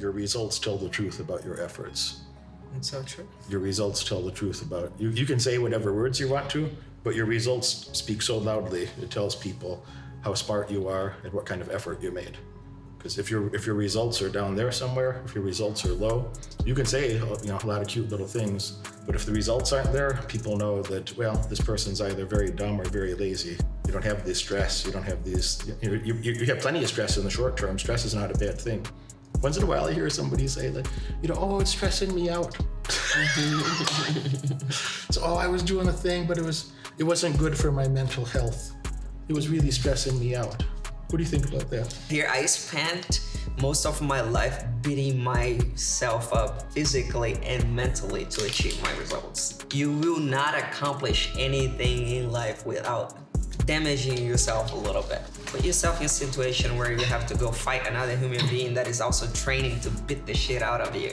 your results tell the truth about your efforts. That's so true. Your results tell the truth about you. You can say whatever words you want to, but your results speak so loudly. It tells people how smart you are and what kind of effort you made. Because if your results are down there somewhere, if your results are low, you can say a lot of cute little things, but if the results aren't there, people know that, well, this person's either very dumb or very lazy. You don't have this stress. You don't have these. You have plenty of stress in the short term. Stress is not a bad thing. Once in a while, I hear somebody say, like, oh, it's stressing me out. So, I was doing a thing, but it wasn't good for my mental health. It was really stressing me out. What do you think about that? Here, I spent most of my life beating myself up physically and mentally to achieve my results. You will not accomplish anything in life without damaging yourself a little bit. Put yourself in a situation where you have to go fight another human being that is also training to beat the shit out of you.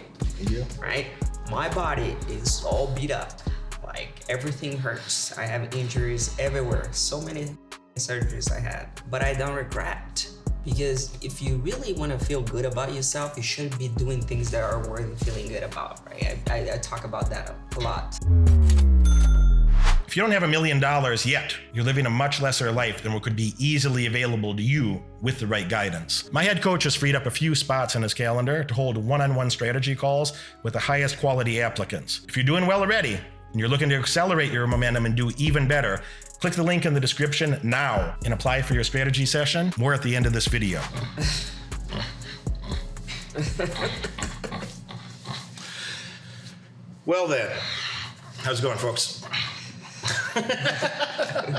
Yeah. Right? My body is all beat up. Like, everything hurts. I have injuries everywhere. So many surgeries I had, but I don't regret, because if you really want to feel good about yourself, you shouldn't be doing things that are worth feeling good about, right? I talk about that a lot. If you don't have $1 million yet, you're living a much lesser life than what could be easily available to you with the right guidance. My head coach has freed up a few spots in his calendar to hold one-on-one strategy calls with the highest quality applicants. If you're doing well already and you're looking to accelerate your momentum and do even better, click the link in the description now and apply for your strategy session. More at the end of this video. Well then, how's it going, folks?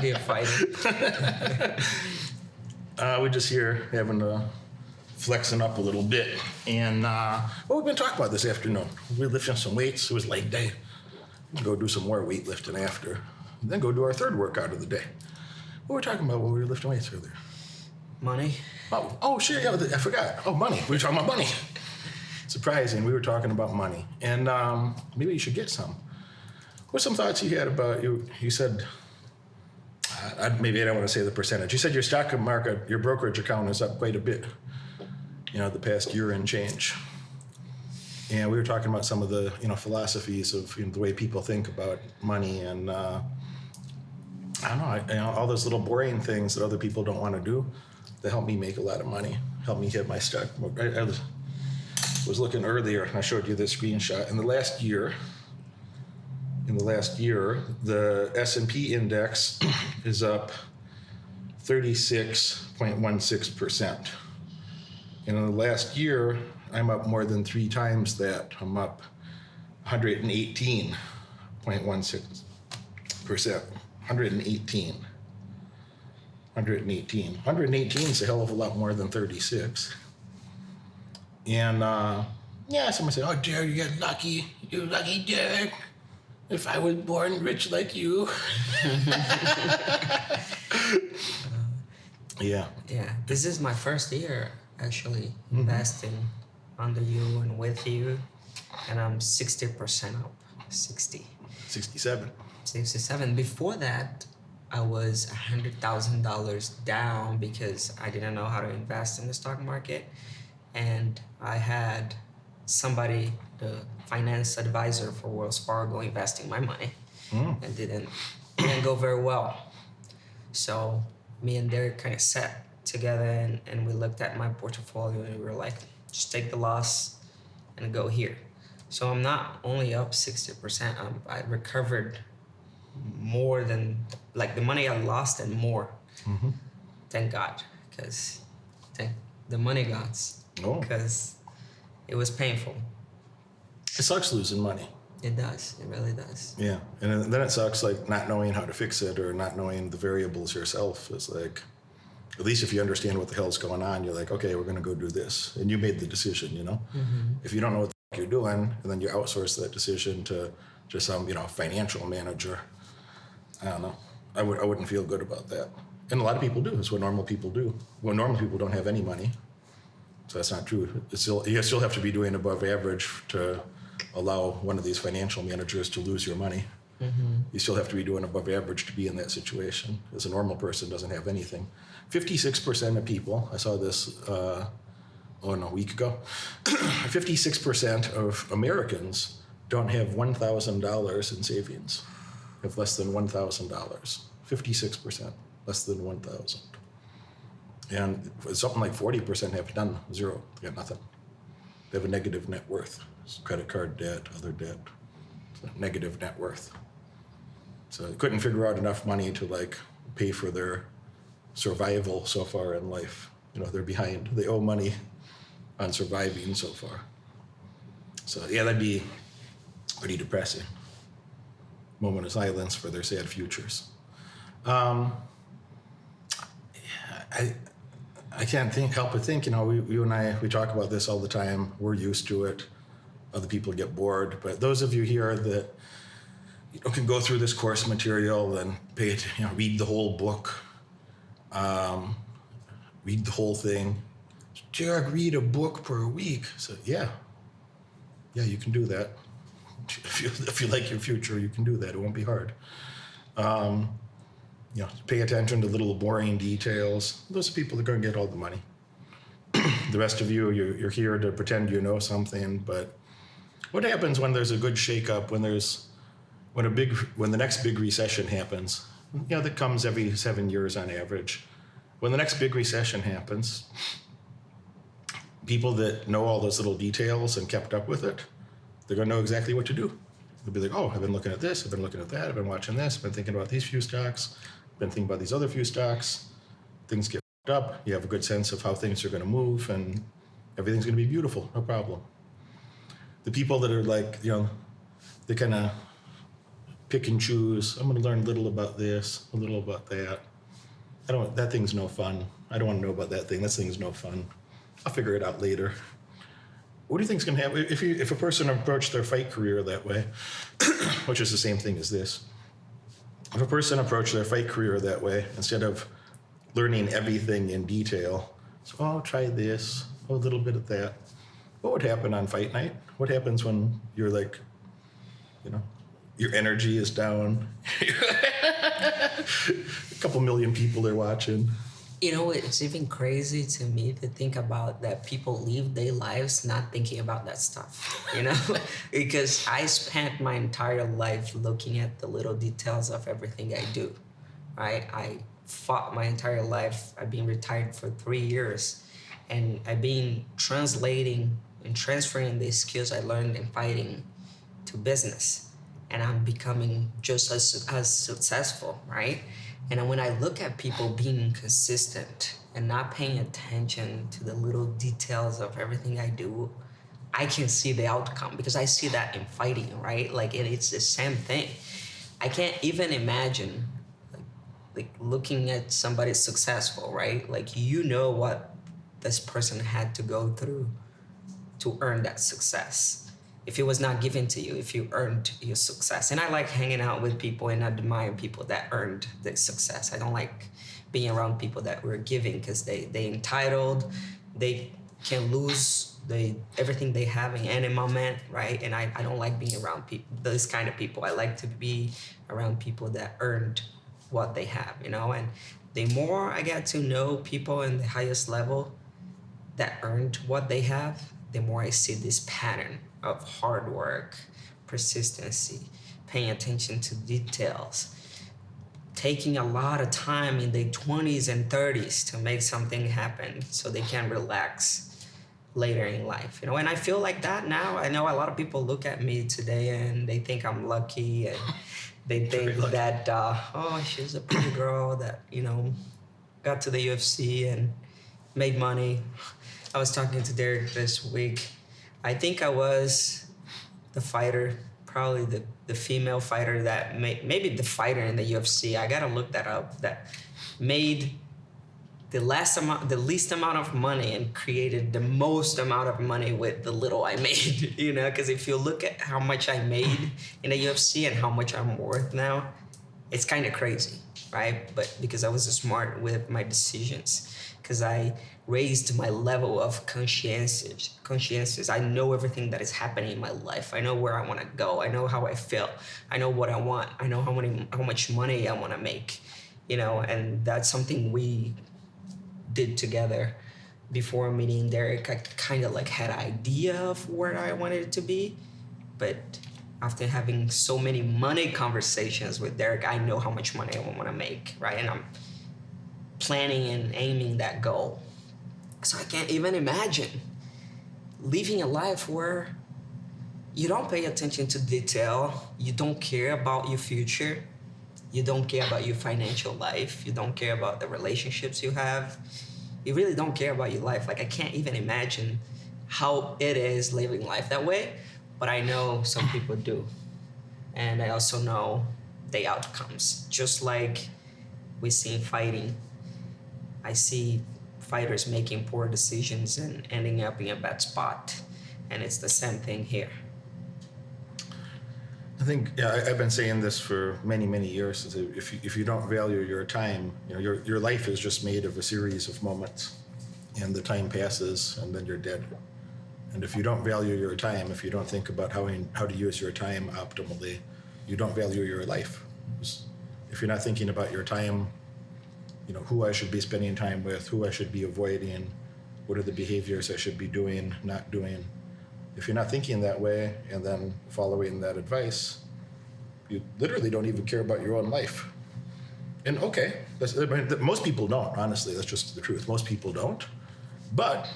We're fighting. We're just here having flexing up a little bit. And we've been talking about this afternoon. We're lifting some weights. It was leg day. Go do some more weightlifting after. And then go do our third workout of the day. What were we talking about when we were lifting weights earlier? Money. Oh, shit, yeah, I forgot. Oh, money. We were talking about money. Surprising, we were talking about money. And maybe you should get some. What's some thoughts you had about, you said, maybe I don't want to say the percentage. You said your stock market, your brokerage account is up quite a bit, the past year and change. And we were talking about some of the, philosophies of the way people think about money and, I don't know, all those little boring things that other people don't want to do that help me make a lot of money, help me hit my stock. I was looking earlier, and I showed you this screenshot. In the last year, the S&P index is up 36.16%. And in the last year, I'm up more than 3 times that. I'm up 118.16%. 118 is a hell of a lot more than 36. And someone said, "Oh, Jared, you got lucky. You're lucky, Jared. If I was born rich like you." Yeah. This is my first year actually investing under you and with you, and I'm 60% up. 67. Before that, I was $100,000 down because I didn't know how to invest in the stock market, and I had somebody, the finance advisor for Wells Fargo, investing my money, and didn't go very well. So me and Derek kind of sat together and we looked at my portfolio and we were like, just take the loss and go here. So I'm not only up 60%, I recovered more than, like, the money I lost and more. Mm-hmm. Thank God, because thank the money gods, because it was painful. It sucks losing money. It does. It really does. Yeah, and then it sucks, like, not knowing how to fix it or not knowing the variables yourself. It's like, at least if you understand what the hell's going on, you're like, okay, we're going to go do this. And you made the decision, Mm-hmm. If you don't know what the fuck you're doing, and then you outsource that decision to some, financial manager, I don't know. I wouldn't feel good about that. And a lot of people do. It's what normal people do. Well, normal people don't have any money. So that's not true. You still have to be doing above average to allow one of these financial managers to lose your money. Mm-hmm. You still have to be doing above average to be in that situation. As a normal person doesn't have anything. 56% of people, I saw this a week ago, 56% of Americans don't have $1,000 in savings, have less than $1,000. 56%, less than 1,000. And something like 40% have none, zero, they got nothing. They have a negative net worth. It's credit card debt, other debt, negative net worth. So they couldn't figure out enough money to like pay for their survival so far in life. You know, they're behind. They owe money on surviving so far. So yeah, that'd be pretty depressing. Moment of silence for their sad futures. I can't help but think, you know, you and I, we talk about this all the time. We're used to it. Other people get bored. But those of you here that can go through this course material and pay it, you know, read the whole book, read the whole thing. Jared, read a book per week. So yeah, you can do that. If you like your future, you can do that. It won't be hard. You know, pay attention to little boring details. Those are people that are going to get all the money. The rest of you, you're here to pretend you know something. But what happens when there's a good shakeup? When the next big recession happens? You know, that comes every 7 years on average. When the next big recession happens, people that know all those little details and kept up with it, they're going to know exactly what to do. They'll be like, oh, I've been looking at this, I've been looking at that, I've been watching this, I've been thinking about these few stocks, I've been thinking about these other few stocks. Things get up, you have a good sense of how things are going to move, and everything's going to be beautiful, no problem. The people that are like, you know, they kind of pick and choose. I'm going to learn a little about this, a little about that. That thing's no fun. I don't want to know about that thing. That thing's no fun. I'll figure it out later. What do you think's going to happen if a person approached their fight career that way, which is the same thing as this? If a person approached their fight career that way, instead of learning everything in detail, so I'll try this, a little bit of that, what would happen on fight night? What happens when you're like, you know, your energy is down? A couple million people are watching. You know, it's even crazy to me to think about that people live their lives not thinking about that stuff, you know? Because I spent my entire life looking at the little details of everything I do, right? I fought my entire life. I've been retired for 3 years, and I've been translating and transferring the skills I learned in fighting to business, and I'm becoming just as successful, right? And when I look at people being consistent and not paying attention to the little details of everything I do, I can see the outcome, because I see that in fighting, right? Like, it's the same thing. I can't even imagine like looking at somebody successful, right? Like, you know what this person had to go through to earn that success. If it was not given to you, if you earned your success. And I like hanging out with people and admiring people that earned the success. I don't like being around people that were giving, because they entitled, they can lose everything they have in any moment, right? And I don't like being around those kind of people. I like to be around people that earned what they have, you know? And the more I get to know people in the highest level that earned what they have, the more I see this pattern of hard work, persistency, paying attention to details, taking a lot of time in their 20s and 30s to make something happen so they can relax later in life, you know? And I feel like that now. I know a lot of people look at me today and they think I'm lucky, and they think that, oh, she's a pretty girl that, you know, got to the UFC and made money. I was talking to Derek this week. I think I was the fighter, probably the female fighter that maybe the fighter in the UFC. I gotta look that up. That made the least amount of money and created the most amount of money with the little I made. You know, because if you look at how much I made in the UFC and how much I'm worth now, it's kind of crazy, right? But because I was smart with my decisions, because I raised my level of conscientious. I know everything that is happening in my life. I know where I want to go. I know how I feel. I know what I want. I know how much money I want to make, you know, and that's something we did together. before meeting Derek, I kind of like had an idea of where I wanted it to be, but after having so many money conversations with Derek, I know how much money I want to make, right? And I'm planning and aiming that goal. So I can't even imagine living a life where you don't pay attention to detail, you don't care about your future, you don't care about your financial life, you don't care about the relationships you have, you really don't care about your life. Like, I can't even imagine how it is living life that way, but I know some people do. And I also know the outcomes. Just like we see in fighting, I see fighters making poor decisions and ending up in a bad spot. And it's the same thing here. I think, yeah, I've been saying this for many, many years. Is that if you don't value your time, your life is just made of a series of moments, and the time passes, and then you're dead. And if you don't value your time, if you don't think about how to use your time optimally, you don't value your life. If you're not thinking about your time, who I should be spending time with, who I should be avoiding, what are the behaviors I should be doing, not doing. If you're not thinking that way and then following that advice, you literally don't even care about your own life. And okay, most people don't, honestly, that's just the truth. Most people don't. But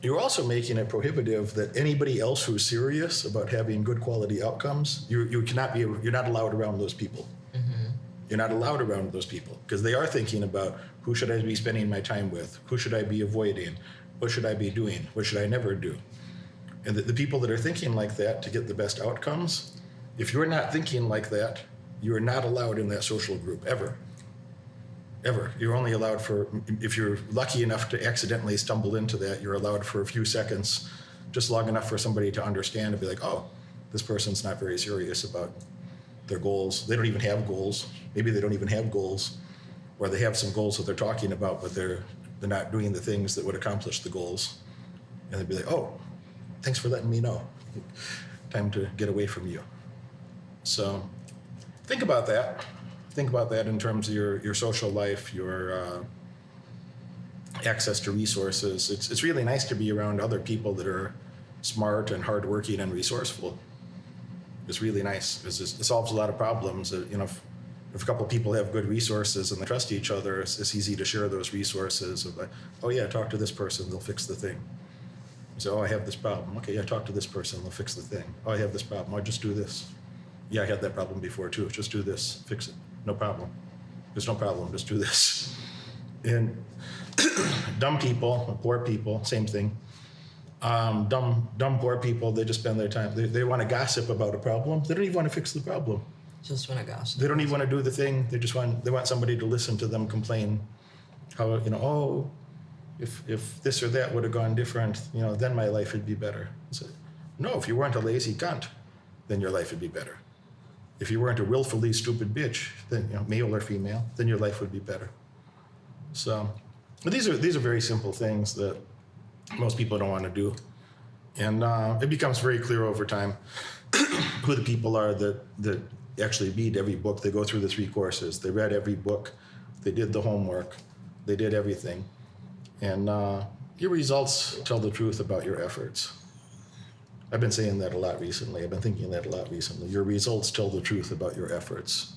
you're also making it prohibitive that anybody else who's serious about having good quality outcomes, you're not allowed around those people. Mm-hmm. You're not allowed around those people because they are thinking about who should I be spending my time with? Who should I be avoiding? What should I be doing? What should I never do? And the people that are thinking like that to get the best outcomes, if you're not thinking like that, you are not allowed in that social group ever. Ever. You're only allowed if you're lucky enough to accidentally stumble into that, you're allowed for a few seconds, just long enough for somebody to understand and be like, oh, this person's not very serious about their goals. They don't even have goals. Maybe they don't even have goals, or they have some goals that they're talking about, but they're not doing the things that would accomplish the goals. And they'd be like, oh, thanks for letting me know. Time to get away from you. So think about that. Think about that in terms of your social life, your access to resources. It's really nice to be around other people that are smart and hardworking and resourceful. It's really nice because it solves a lot of problems. If a couple of people have good resources and they trust each other, it's easy to share those resources. Of like, oh yeah, talk to this person, they'll fix the thing. So, oh, I have this problem. Okay, yeah, talk to this person, they'll fix the thing. Oh, I have this problem. Oh, just do this. Yeah, I had that problem before too. Just do this, fix it. No problem. There's no problem, just do this. And dumb people, poor people, same thing. Dumb poor people, they just spend their time. They want to gossip about a problem. They don't even want to fix the problem. Just want to gossip. They don't even want to do the thing. They want somebody to listen to them complain. How, oh, if this or that would have gone different, then my life would be better. So, no, if you weren't a lazy cunt, then your life would be better. If you weren't a willfully stupid bitch, then male or female, then your life would be better. So, but these are very simple things that most people don't want to do, and it becomes very clear over time who the people are that actually read every book. They go through the 3 courses. They read every book. They did the homework. They did everything. And your results tell the truth about your efforts. I've been saying that a lot recently. I've been thinking that a lot recently. Your results tell the truth about your efforts.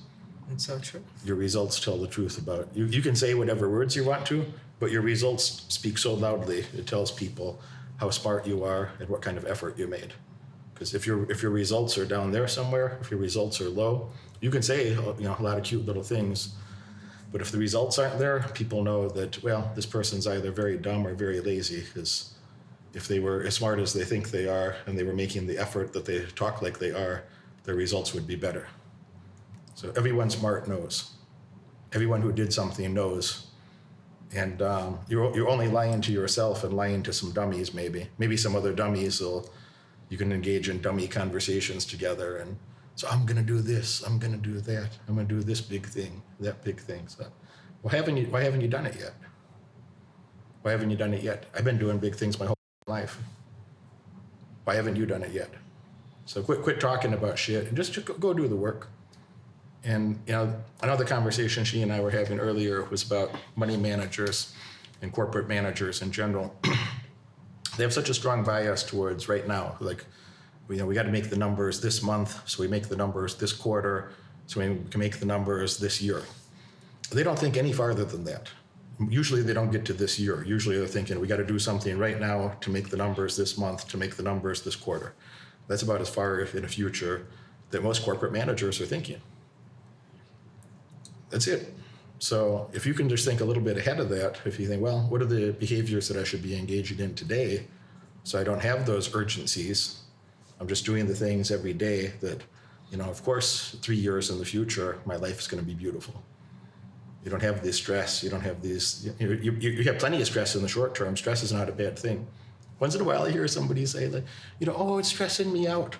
It's so true. Your results tell the truth about you. You can say whatever words you want to, but your results speak so loudly. It tells people how smart you are and what kind of effort you made. Because if your results are down there somewhere, if your results are low, you can say a lot of cute little things. But if the results aren't there, people know that, well, this person's either very dumb or very lazy, because if they were as smart as they think they are and they were making the effort that they talk like they are, their results would be better. So everyone smart knows. Everyone who did something knows. And you're only lying to yourself and lying to some dummies, maybe. Maybe some other dummies you can engage in dummy conversations together. And so I'm going to do this, I'm going to do that, I'm going to do this big thing, that big thing. So why haven't you done it yet? Why haven't you done it yet? I've been doing big things my whole life. Why haven't you done it yet? So quit talking about shit and just go do the work. And another conversation she and I were having earlier was about money managers and corporate managers in general, they have such a strong bias towards right now. Like, we got to make the numbers this month, so we make the numbers this quarter, so we can make the numbers this year. They don't think any farther than that. Usually they don't get to this year. Usually they're thinking, we got to do something right now to make the numbers this month, to make the numbers this quarter. That's about as far in the future that most corporate managers are thinking. That's it. So if you can just think a little bit ahead of that, if you think, well, what are the behaviors that I should be engaging in today so I don't have those urgencies? I'm just doing the things every day that, of course, 3 years in the future, my life is going to be beautiful. You don't have this stress. You don't have these, you have plenty of stress in the short term. Stress is not a bad thing. Once in a while I hear somebody say, like, oh, it's stressing me out.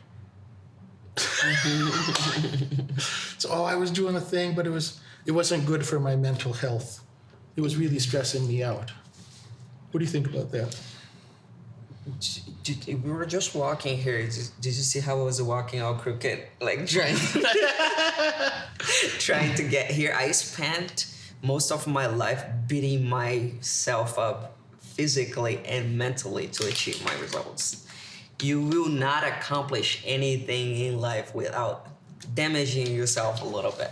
So, I was doing a thing, but it wasn't good for my mental health. It was really stressing me out. What do you think about that? We were just walking here. Did you see how I was walking all crooked? Like trying to get here. I spent most of my life beating myself up physically and mentally to achieve my results. You will not accomplish anything in life without damaging yourself a little bit.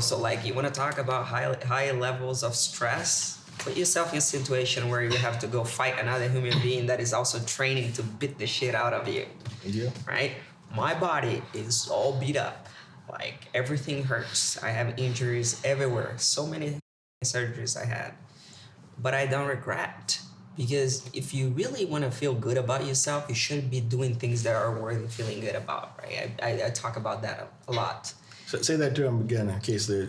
So like, you want to talk about high levels of stress? Put yourself in a situation where you have to go fight another human being that is also training to beat the shit out of you. Yeah. Right? My body is all beat up. Like, everything hurts. I have injuries everywhere. So many surgeries I had. But I don't regret. Because if you really want to feel good about yourself, you should be doing things that are worth feeling good about, right? I talk about that a lot. So say that to them again in case they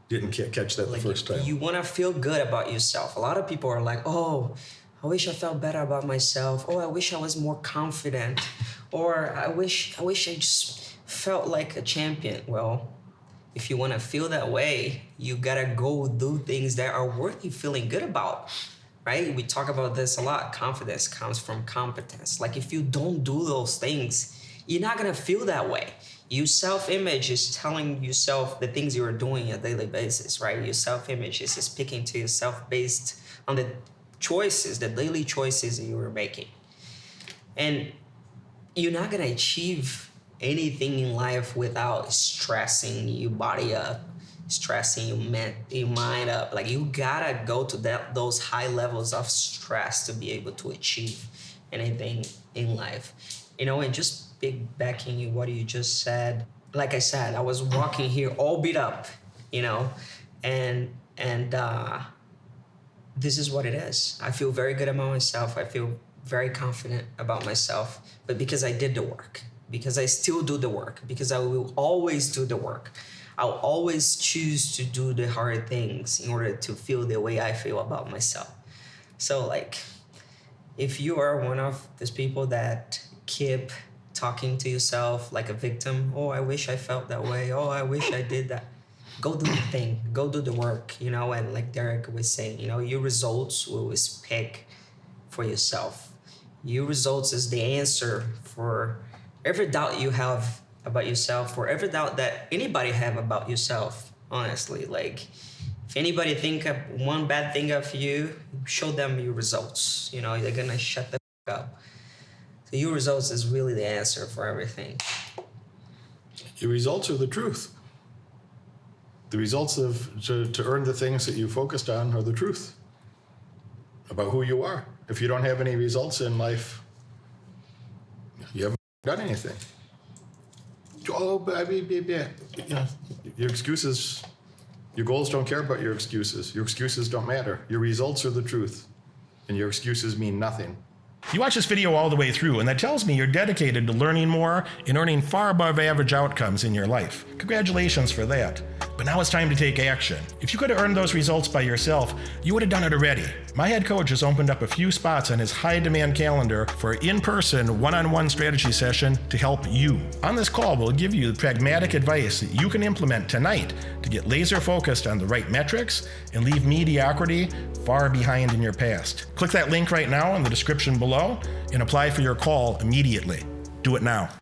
didn't catch that the first time. You want to feel good about yourself. A lot of people are like, oh, I wish I felt better about myself. Oh, I wish I was more confident. Or I wish I just felt like a champion. Well, if you want to feel that way, you got to go do things that are worth you feeling good about, right? We talk about this a lot. Confidence comes from competence. Like, if you don't do those things, you're not going to feel that way. Your self-image is telling yourself the things you are doing on a daily basis, right? Your self-image is speaking to yourself based on the choices, the daily choices that you are making. And you're not going to achieve anything in life without stressing your body up, stressing your mind up. Like, you got to go to those high levels of stress to be able to achieve anything in life. And just piggybacking you what you just said. Like I said, I was walking here all beat up, and this is what it is. I feel very good about myself. I feel very confident about myself, but because I did the work, because I still do the work, because I will always do the work. I'll always choose to do the hard things in order to feel the way I feel about myself. So, like, if you are one of those people that keep talking to yourself like a victim, oh, I wish I felt that way, oh, I wish I did that, go do the thing, go do the work, and like Derek was saying, your results will speak for yourself. Your results is the answer for every doubt you have about yourself, or every doubt that anybody have about yourself, honestly. Like, if anybody think of one bad thing of you, show them your results. They're gonna shut the fuck up. So your results is really the answer for everything. Your results are the truth. The results to earn the things that you focused on are the truth about who you are. If you don't have any results in life, you haven't done anything. Oh, but your excuses, your goals don't care about your excuses. Your excuses don't matter. Your results are the truth, and your excuses mean nothing. You watch this video all the way through, and that tells me you're dedicated to learning more and earning far above average outcomes in your life. Congratulations for that. But now it's time to take action. If you could have earned those results by yourself, you would have done it already. My head coach has opened up a few spots on his high-demand calendar for an in-person, one-on-one strategy session to help you. On this call, we'll give you the pragmatic advice that you can implement tonight to get laser-focused on the right metrics and leave mediocrity far behind in your past. Click that link right now in the description below and apply for your call immediately. Do it now.